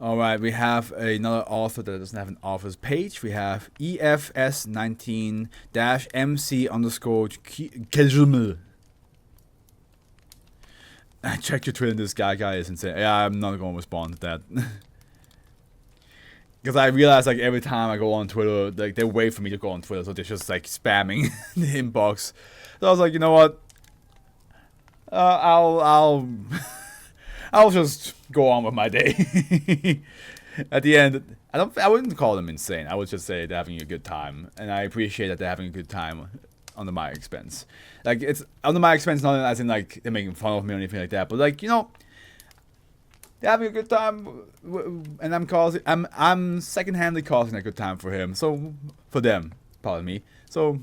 Alright, we have another author that doesn't have an author's page. We have EFS19-MC underscore Keljummel. I checked your Twitter and this guy is insane. Yeah, I'm not going to respond to that. Because I realize, like, every time I go on Twitter, like, they wait for me to go on Twitter, so they're just, like, spamming the inbox. So I was like, you know what? I'll just go on with my day. At the end, I wouldn't call them insane. I would just say they're having a good time, and I appreciate that they're having a good time under my expense. Like, it's under my expense, not as in like they're making fun of me or anything like that, but like, you know, they're having a good time, and I'm secondhandly causing a good time for him. So for them, pardon me. So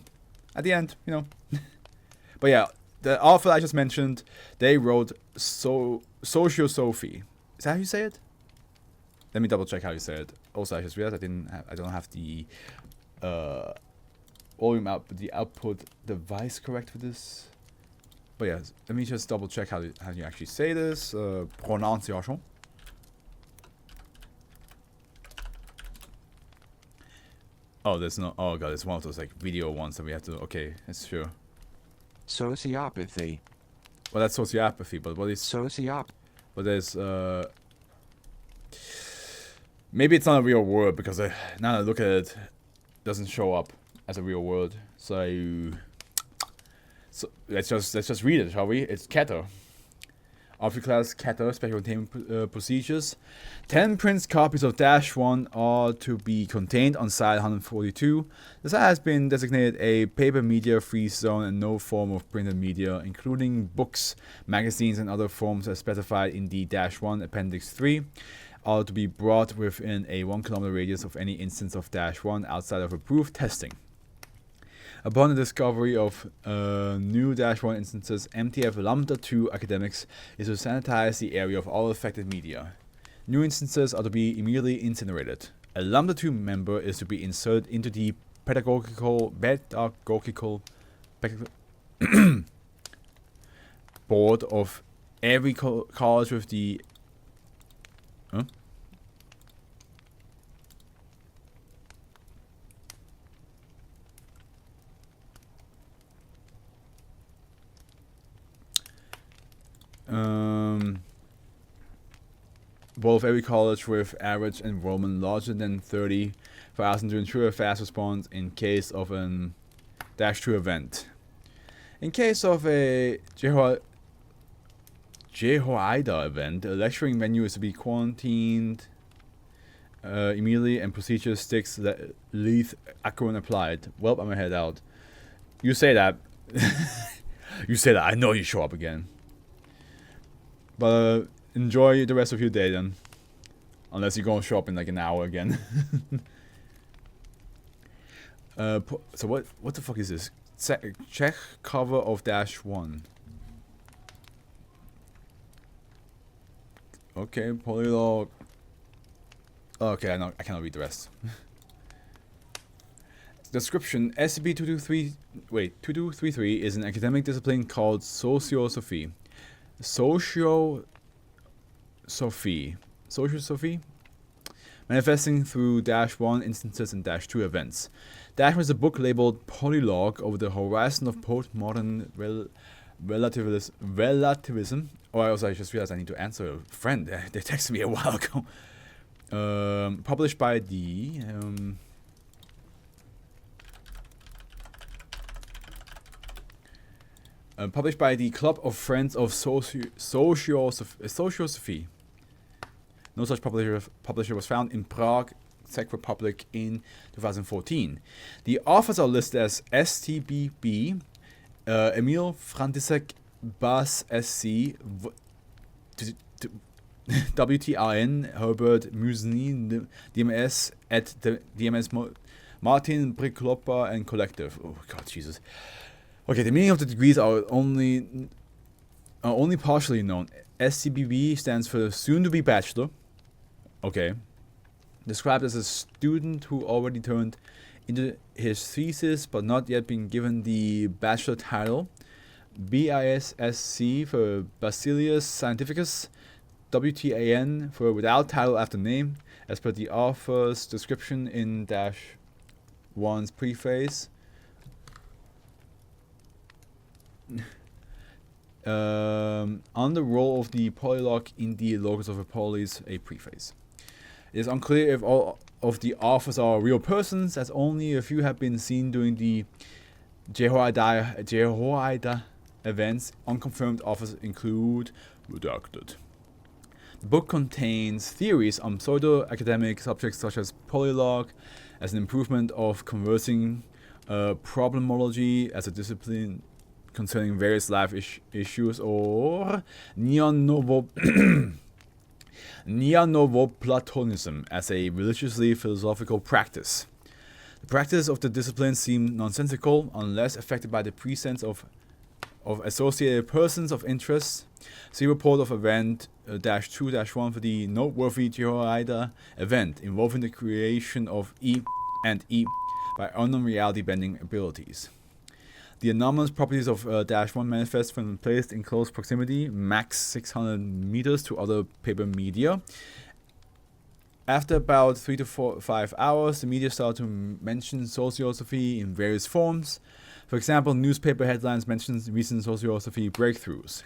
at the end, you know. But yeah, the author I just mentioned, they wrote Sociosophy. Is that how you say it? Let me double check how you say it. Also, I just realized I don't have the volume output, the output device correct for this. But yeah, let me just double check how you actually say this. Pronunciation. Oh, there's no. Oh god, it's one of those like video ones that we have to. Okay, that's true. Sociopathy. Well, that's sociopathy, but what is But there's maybe it's not a real word because now that I look at it, it doesn't show up as a real word. So let's just read it, shall we? It's Keter. Of class Keter, special containment procedures. 10 print copies of -1 are to be contained on site 142. The site has been designated a paper media free zone and no form of printed media, including books, magazines, and other forms as specified in the -1 Appendix 3, are to be brought within a 1 kilometer radius of any instance of -1 outside of approved testing. Upon the discovery of new -1 instances, MTF Lambda 2 Academics is to sanitize the area of all affected media. New instances are to be immediately incinerated. A Lambda 2 member is to be inserted into the pedagogical board of every college with the both every college with average enrollment larger than 30,000 to ensure a fast response in case of an -2 event. In case of a Jehoiada event, a lecturing venue is to be quarantined immediately and procedure sticks leaf acron applied. Well, I'm gonna head out. You say that. You say that. I know you show up again. But enjoy the rest of your day then. Unless you're gonna show up in like an hour again. So what the fuck is this? Check cover of -1. Okay, polylog. Okay, I cannot read the rest. Description: SCP-2233 is an academic discipline called Sociosophy. Sociosophy, manifesting through -1 instances and -2 events. -1 is a book labeled Polylogue over the horizon of postmodern relativism. Oh, I just realized I need to answer a friend. They texted me a while ago. Published by the Club of Friends of Sociosophy. No such publisher was found in Prague, Czech Republic in 2014. The authors are listed as STBB, Emil František Bas SC, WTRN, Herbert Musny, DMS at the DMS Martin Brickloper and Collective. Oh god, Jesus. Okay, the meaning of the degrees are only partially known. SCBB stands for soon-to-be bachelor. Okay. Described as a student who already turned into his thesis but not yet been given the bachelor title. BISSC for Bacillus Scientificus. WTAN for without title after name, as per the author's description in -1's preface. On the role of the polylog in the logos of a polis, a preface. It is unclear if all of the authors are real persons, as only a few have been seen during the Jehoiada events. Unconfirmed authors include redacted. The book contains theories on pseudo-academic subjects such as polylog as an improvement of conversing, problemology as a discipline concerning various life issues, or Neo-Novo-Platonism as a religiously philosophical practice. The practice of the discipline seemed nonsensical unless affected by the presence of associated persons of interest. See report of event -2-1 for the noteworthy Jehoiada event involving the creation of E and E by unknown reality bending abilities. The anomalous properties of -1 manifest when placed in close proximity, max 600 meters, to other paper media. After about 3 to 5 hours, the media started to mention sociosophy in various forms. For example, newspaper headlines mention recent sociosophy breakthroughs.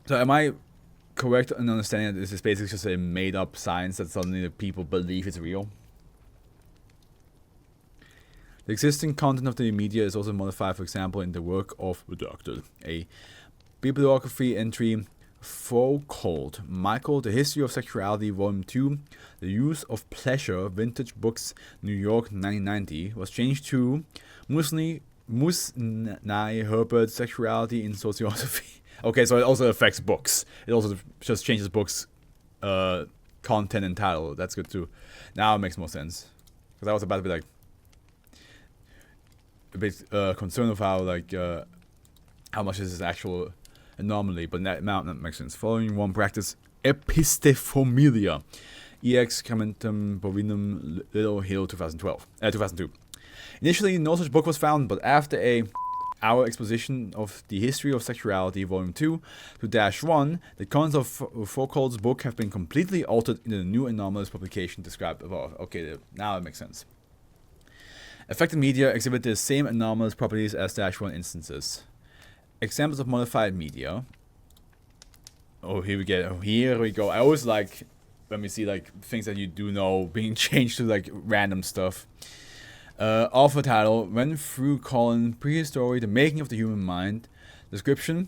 So am I correct in understanding that this is basically just a made-up science that suddenly the people believe is real? The existing content of the media is also modified, for example, in the work of redacted. A bibliography entry called Michael, The History of Sexuality, Volume 2, The Use of Pleasure, Vintage Books, New York, 1990, was changed to Musnai Herbert, Sexuality in Sociosophy. Okay, so it also affects books. It also just changes books' content and title. That's good too. Now it makes more sense. Because I was about to be like, a bit concerned of how much this is actual anomaly, but that makes sense. Following one practice, epistephomelia, ex Commentum Bovinum, Little Hill, 2002. Initially, no such book was found, but after our exposition of the history of sexuality, Volume 2 to -1, the contents of Foucault's book have been completely altered in the new anomalous publication described above. Okay, now it makes sense. Affected media exhibit the same anomalous properties as -1 instances. Examples of modified media. Oh, here we go. I always like when we see things that you do know being changed to random stuff. Author title: Went through colon prehistory, the making of the human mind. Description: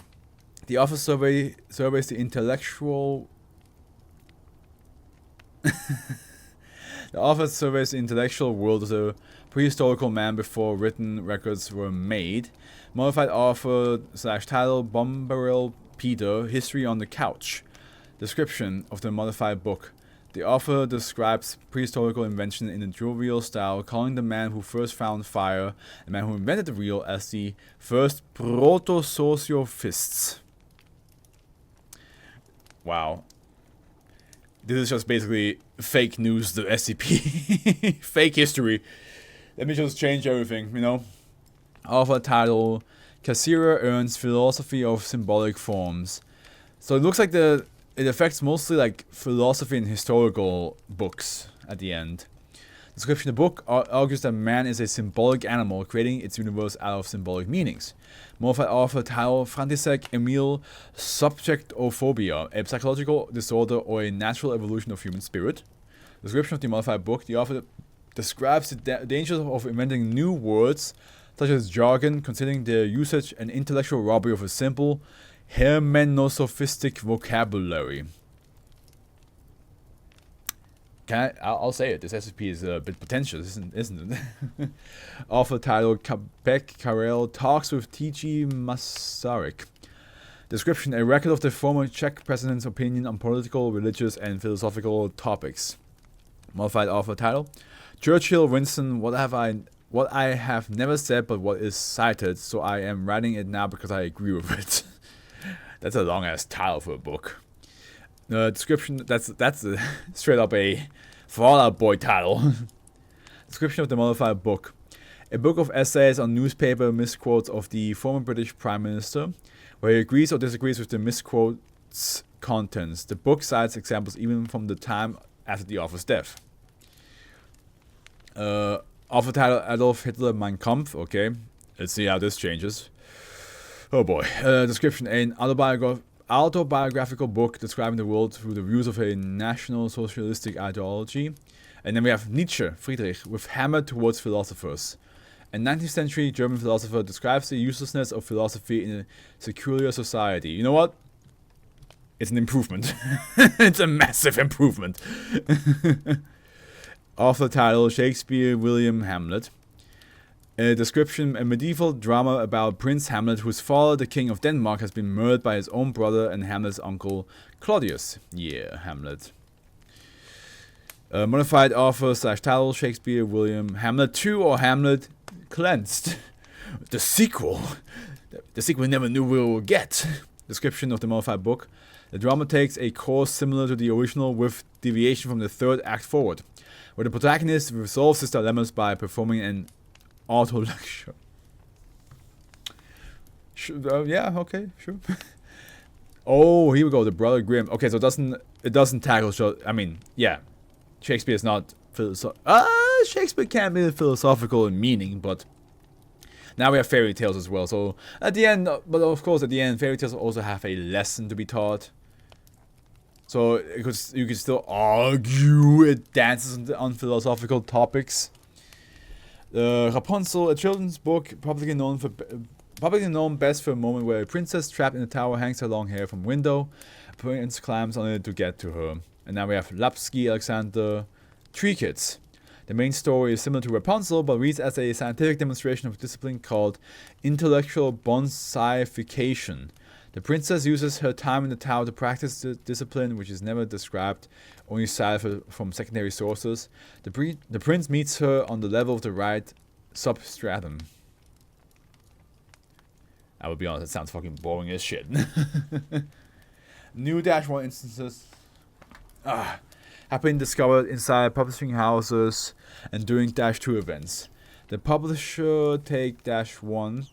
the author surveys the intellectual. The author surveys the intellectual world as a prehistorical man before written records were made. Modified author / title: Bombaril Peter, History on the Couch. Description of the modified book: the author describes prehistorical invention in a jovial style, calling the man who first found fire, the man who invented the wheel, as the first proto-sociophists. Wow. This is just basically fake news, the SCP. Fake history. Let me just change everything, you know? Author title: Cassira earns Philosophy of Symbolic Forms. So it looks like it affects mostly philosophy and historical books at the end. Description: the book argues that man is a symbolic animal, creating its universe out of symbolic meanings. Modified author title: František Emil, Subjectophobia, a psychological disorder or a natural evolution of human spirit. Description of the modified book: the author describes the dangers of inventing new words, such as jargon, considering their usage an intellectual robbery of a simple, hermenosophistic vocabulary. I'll say it. This SCP is a bit pretentious, isn't it? Author title: Kabek Karel talks with T.G. Masaryk. Description: a record of the former Czech president's opinion on political, religious, and philosophical topics. Modified author title: Churchill Winston. What I have never said, but what is cited. So I am writing it now because I agree with it. That's a long ass title for a book. Description: that's straight up a Fallout Boy title. Description of the modified book: a book of essays on newspaper misquotes of the former British Prime Minister. where he agrees or disagrees with the misquotes contents. The book cites examples even from the time after the author's death. Author title Adolf Hitler Mein Kampf. Okay, let's see how this changes. Oh boy. Description: an autobiographical book describing the world through the views of a national socialistic ideology. And then we have Nietzsche, Friedrich, with Hammer towards philosophers. A 19th century German philosopher describes the uselessness of philosophy in a secular society. You know what? It's an improvement. It's a massive improvement. Author title Shakespeare William Hamlet. A description: a medieval drama about Prince Hamlet, whose father, the King of Denmark, has been murdered by his own brother and Hamlet's uncle Claudius. Yeah, Hamlet. Modified author / title Shakespeare William Hamlet 2 or Hamlet Cleansed. The sequel. The sequel we never knew we would get. Description of the modified book: the drama takes a course similar to the original with deviation from the third act forward, where the protagonist resolves his dilemmas by performing an auto lecture. Yeah, okay, sure. Oh, here we go. The Brother Grimm. Okay, so it doesn't tackle. So I mean, yeah, Shakespeare is not Shakespeare can be philosophical in meaning, but now we have fairy tales as well. So at the end, but of course at the end, fairy tales also have a lesson to be taught. So you could still argue it dances on philosophical topics. Rapunzel, a children's book publicly known best for a moment where a princess trapped in a tower hangs her long hair from a window. A prince climbs on it to get to her. And now we have Lapsky Alexander, Tree Kids. The main story is similar to Rapunzel, but reads as a scientific demonstration of a discipline called intellectual bonsaification. The princess uses her time in the tower to practice the discipline, which is never described, only cited from secondary sources. The prince meets her on the level of the right substratum. I will be honest, it sounds fucking boring as shit. New -1 instances have been discovered inside publishing houses and during -2 events. The publisher take -1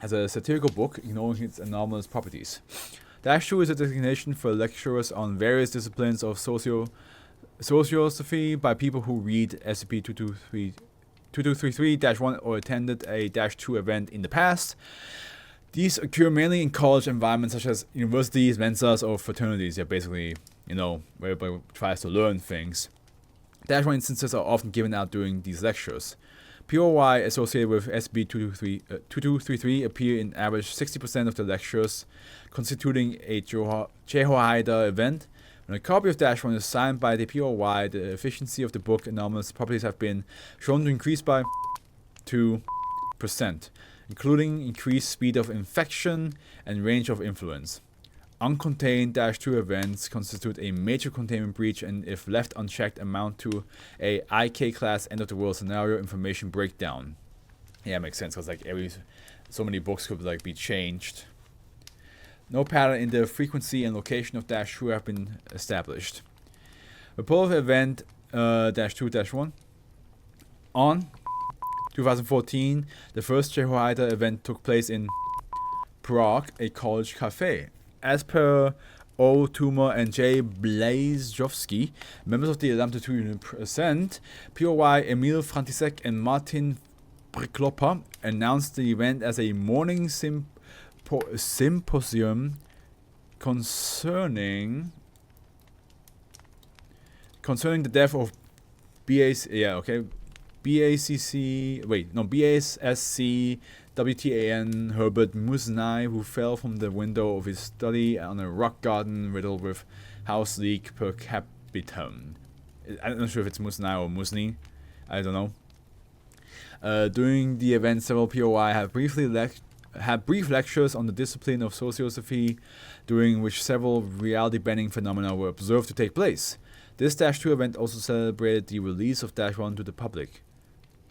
as a satirical book, ignoring its anomalous properties. -2 is a designation for lecturers on various disciplines of sociosophy by people who read SCP 2233-1 or attended a -2 event in the past. These occur mainly in college environments such as universities, mensas, or fraternities. Yeah, basically, where everybody tries to learn things. -1 instances are often given out during these lectures. POI associated with SB 2233 appear in average 60% of the lectures, constituting a Jehoiada event. When a copy of -1 is signed by the POI, the efficiency of the book anomalous properties have been shown to increase by 2%, including increased speed of infection and range of influence. Uncontained -2 events constitute a major containment breach and, if left unchecked, amount to a IK-class end-of-the-world scenario information breakdown. Yeah, it makes sense, because so many books could be changed. No pattern in the frequency and location of -2 have been established. Report of event -2-1. On 2014, the first Jehoiada event took place in Prague, a college cafe. As per O. Toomer and J. Blazejowski, members of the Lambda 2 unit present, POI Emil Frantisek and Martin Priklopper announced the event as a morning symposium concerning the death of BASSC WTAN Herbert Musnai, who fell from the window of his study on a rock garden riddled with house leak per capitum. I'm not sure if it's Musnai or Musni. I don't know. During the event, several POI have brief lectures on the discipline of sociosophy, during which several reality-bending phenomena were observed to take place. This -2 event also celebrated the release of -1 to the public.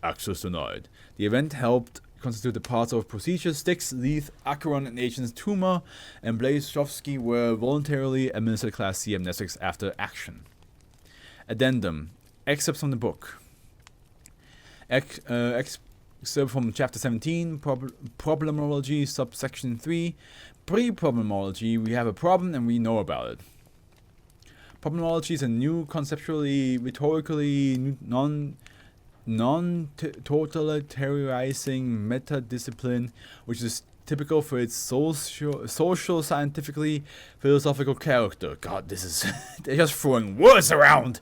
Access denied. The event helped constitute the parts of procedure. Styx, Leith, Acheron, and agents Toomer and Blazejowski were voluntarily administered Class C amnestics after action. Addendum. Excerpts from the book. Excerpt from Chapter 17, Problemology, Subsection 3. Pre-problemology, we have a problem and we know about it. Problemology is a new conceptually, rhetorically, non-totalitariarizing meta-discipline, which is typical for its social, scientifically, philosophical character. God, this is... they're just throwing words around!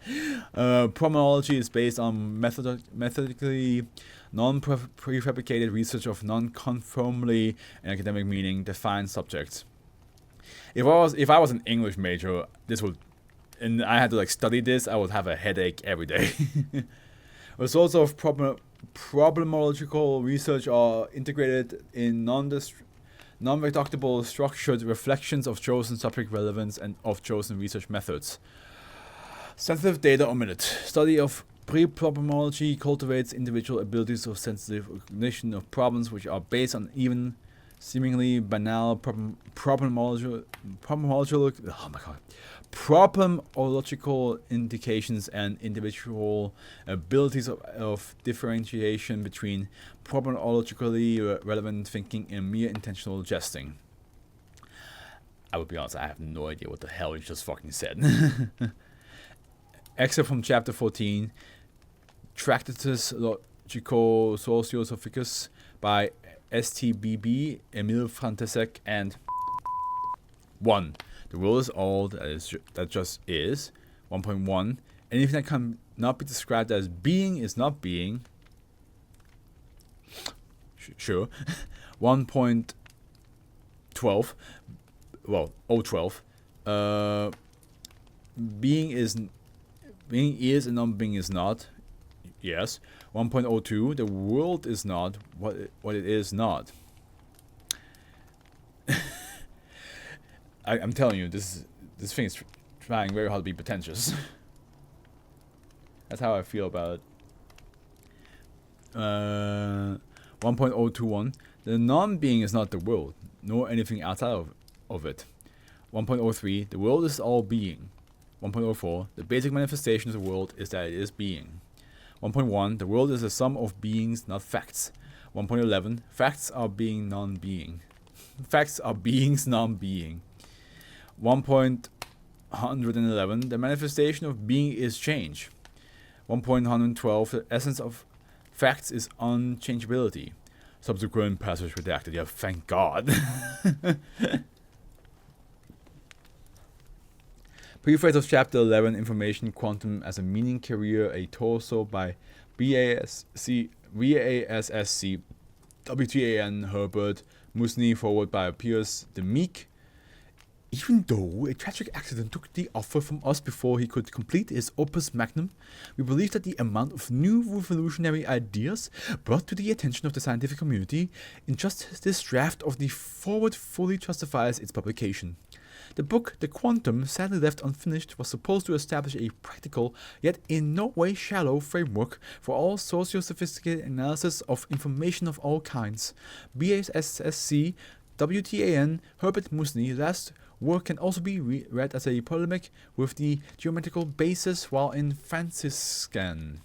Problemology is based on methodically non-prefabricated research of non-conformally and academic meaning defined subjects. If I was an English major, this would... and I had to like study this, I would have a headache every day. Results of problemological research are integrated in non-reductible structured reflections of chosen subject relevance and of chosen research methods. Sensitive data omitted. Study of pre-problemology cultivates individual abilities of sensitive recognition of problems which are based on even seemingly banal problemological indications and individual abilities of differentiation between problemologically relevant thinking and mere intentional jesting. I would be honest, I have no idea what the hell he just fucking said. Excerpt from chapter 14, Tractatus Logico Sociosophicus by STBB, Emil Frantesek, and 1. The world is all that just is. 1.1. Anything that cannot be described as being is not being. Sure. 1.12. Well, 012. Being is and non-being is not. Yes. 1.02. The world is not what it is not. I'm telling you, this thing is trying very hard to be pretentious. That's how I feel about it. 1.021. The non-being is not the world, nor anything outside of it. 1.03. The world is all being. 1.04. The basic manifestation of the world is that it is being. 1.1. The world is a sum of beings, not facts. 1.11. Facts are being non-being. Facts are beings non-being. 1.111. The manifestation of being is change. 1.112. The essence of facts is unchangeability. Subsequent passage redacted. Yeah, thank God. Preface of Chapter 11, Information Quantum as a Meaning Career, a Torso by VASSC, WTAN, Herbert, Musni, forward by Piers the Meek. Even though a tragic accident took the author from us before he could complete his opus magnum, we believe that the amount of new revolutionary ideas brought to the attention of the scientific community in just this draft of the forward fully justifies its publication. The book, The Quantum, sadly left unfinished, was supposed to establish a practical, yet in no way shallow, framework for all socio-sophisticated analysis of information of all kinds. BASSC, WTAN, Herbert Musni, last work can also be read as a polemic with the geometrical basis while in Franciscan.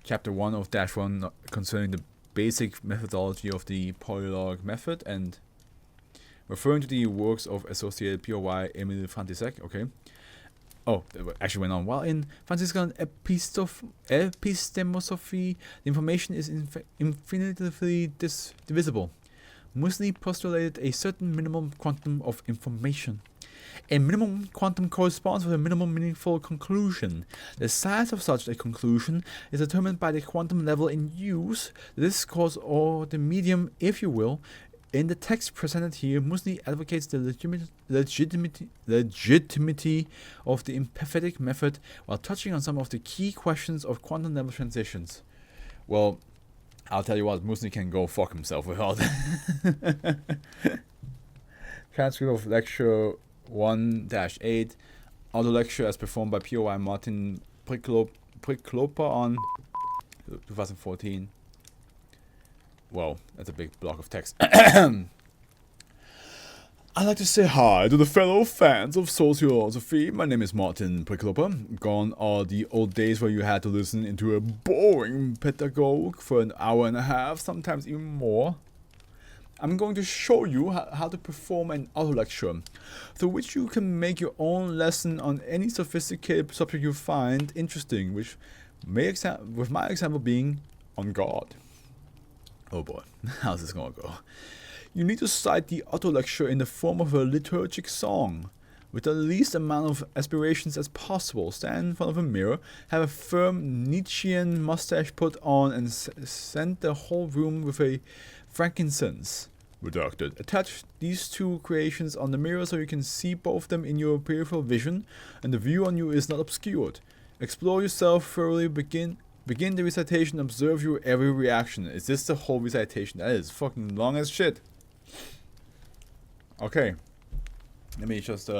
Chapter 1 of -1 concerning the basic methodology of the polylogue method and referring to the works of associated POY Emil Frantisek. Okay. Oh, it actually went on. While in Franciscan epistemosophy, the information is infinitively divisible. Musni postulated a certain minimum quantum of information. A minimum quantum corresponds with a minimum meaningful conclusion. The size of such a conclusion is determined by the quantum level in use, the discourse or the medium, if you will. In the text presented here, Musni advocates the legitimacy of the empathetic method while touching on some of the key questions of quantum level transitions. Well, I'll tell you what, Musni can go fuck himself without. Transcript of lecture 1-8, audio lecture as performed by POI Martin Priklopa on 2014. Whoa, that's a big block of text. I'd like to say hi to the fellow fans of Sociosophy. My name is Martin Priklopa. Gone are the old days where you had to listen into a boring pedagogue for an hour and a half, sometimes even more. I'm going to show you how to perform an auto lecture, through which you can make your own lesson on any sophisticated subject you find interesting, with my example being on God. Oh boy, how's this gonna go? You need to cite the auto lecture in the form of a liturgic song, with the least amount of aspirations as possible. Stand in front of a mirror, have a firm Nietzschean mustache put on, and scent the whole room with a frankincense. Redacted. Attach these two creations on the mirror so you can see both of them in your peripheral vision, and the view on you is not obscured. Explore yourself thoroughly. Begin the recitation. Observe your every reaction. Is this the whole recitation? That is fucking long as shit. Okay. Let me just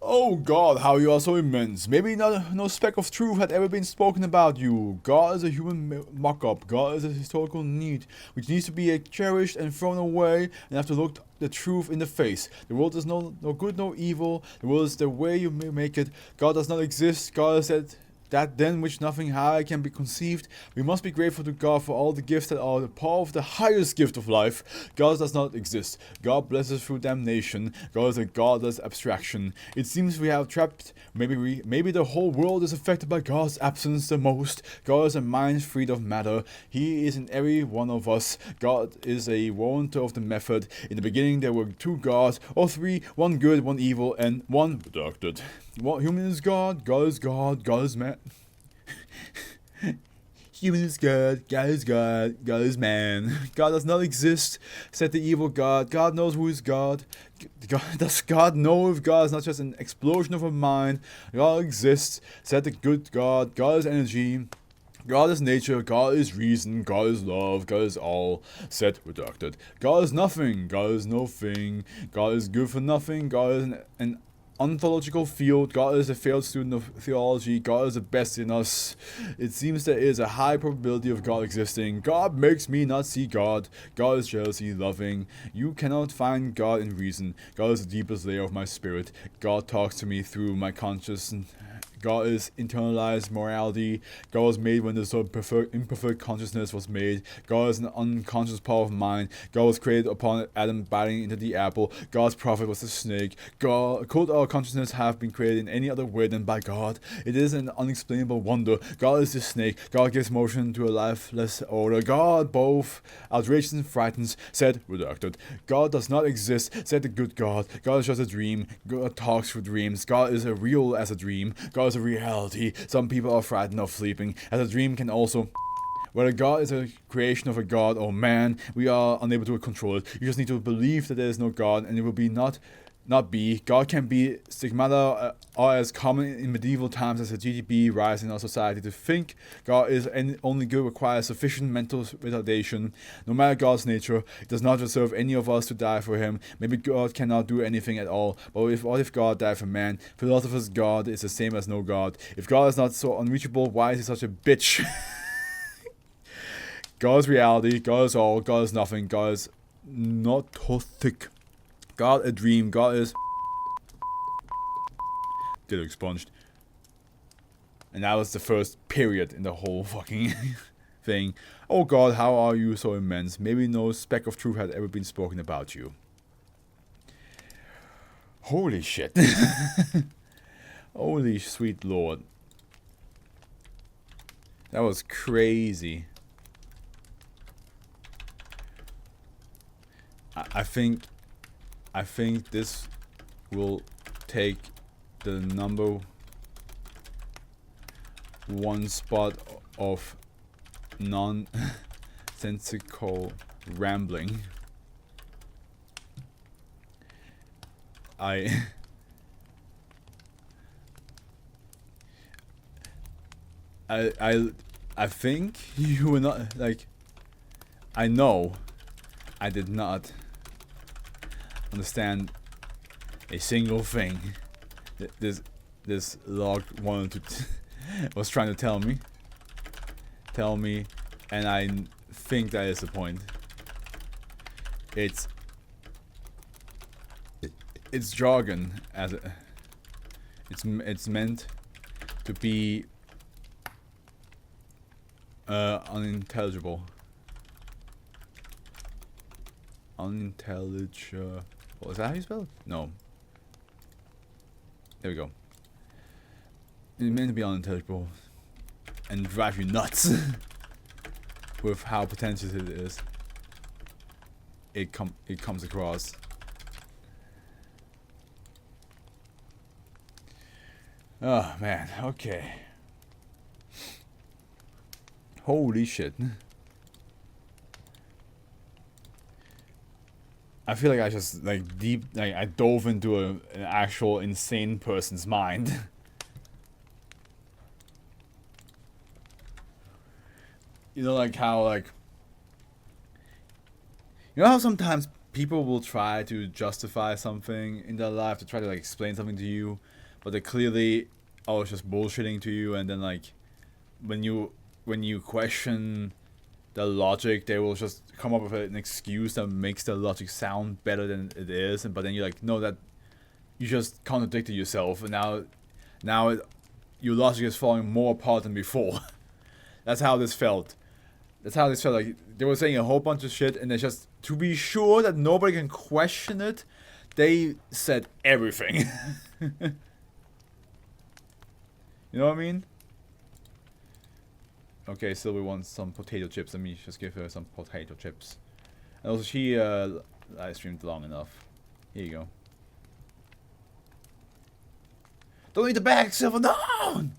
Oh God, how you are so immense. Maybe no speck of truth had ever been spoken about you. God is a human mock-up. God is a historical need, which needs to be cherished and thrown away, and have to look the truth in the face. The world is no good, no evil. The world is the way you make it. God does not exist. God is that then which nothing high can be conceived. We must be grateful to God for all the gifts that are the power of the highest gift of life. God does not exist. God blesses through damnation. God is a godless abstraction. It seems we have trapped. Maybe the whole world is affected by God's absence the most. God is a mind freed of matter. He is in every one of us. God is a warrantor of the method. In the beginning there were two gods, or three, one good, one evil, and one redacted. What human is God? God is God. God is man. Human is God. God is God. God is man. God does not exist, said the evil God. God knows who is God. Does God know if God is not just an explosion of a mind? God exists, said the good God. God is energy. God is nature, God is reason, God is love, God is all, said redacted. God is nothing, God is no thing, God is good for nothing, God is an ontological field, God is a failed student of theology, God is the best in us. It seems there is a high probability of God existing. God makes me not see God. God is jealousy, loving. You cannot find God in reason. God is the deepest layer of my spirit. God talks to me through my consciousness. God is internalized morality. God was made when the imperfect consciousness was made. God is an unconscious power of mind. God was created upon Adam biting into the apple. God's prophet was the snake. Could our consciousness have been created in any other way than by God? It is an unexplainable wonder. God is the snake. God gives motion to a lifeless order. God both outrages and frightens, said redacted. God does not exist, said the good God. God is just a dream. God talks through dreams. God is as real as a dream. God is a reality. Some people are frightened of sleeping, as a dream can also. Whether God is a creation of a god or man, we are unable to control it. You just need to believe that there is no God, and it will be not be. God can be stigmata are as common in medieval times as the GDP rise in our society. To think God is only good requires sufficient mental retardation. No matter God's nature, it does not deserve any of us to die for him. Maybe God cannot do anything at all. But what if God died for man? Philosophers' God is the same as no God. If God is not so unreachable, why is he such a bitch? God is reality. God is all. God is nothing. God is not thick. God a dream. God is get expunged. And that was the first period in the whole fucking thing. Oh God, how are you so immense? Maybe no speck of truth had ever been spoken about you. Holy shit. Holy sweet Lord. That was crazy. I think this will take the number one spot of nonsensical rambling. I think you were not like. I know I did not understand a single thing this log wanted to was trying to tell me, and I think that is the point. It's jargon as It's meant to be unintelligible. Unintelligible. Is that how you spell it? No. There we go. It's meant to be unintelligible and drive you nuts with how pretentious it is. It comes across. Oh man, okay. Holy shit. I feel like I just like I dove into an actual insane person's mind. You know, like how you know how sometimes people will try to justify something in their life, to try to like explain something to you, but they clearly it's just bullshitting to you, and then like when you question the logic, they will just come up with an excuse that makes the logic sound better than it is, but then you're like, no, that you just contradicted yourself, and now your logic is falling more apart than before. That's how this felt. Like they were saying a whole bunch of shit, and they just, to be sure that nobody can question it, they said everything. You know what I mean? Okay, Sylvie wants some potato chips. Let me just give her some potato chips. And also, she live streamed long enough. Here you go. Don't eat the bag, Sylvie. No!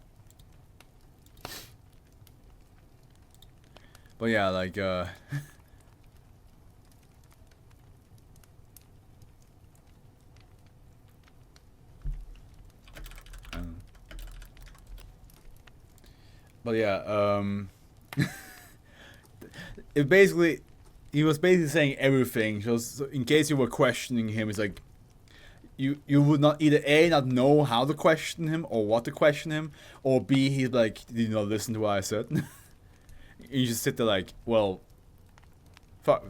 But yeah, like but yeah, it basically, he was basically saying everything. Just in case you were questioning him, it's like you would not either A, not know how to question him or what to question him, or B, he's like, did you not listen to what I said? You just sit there like, well, fuck.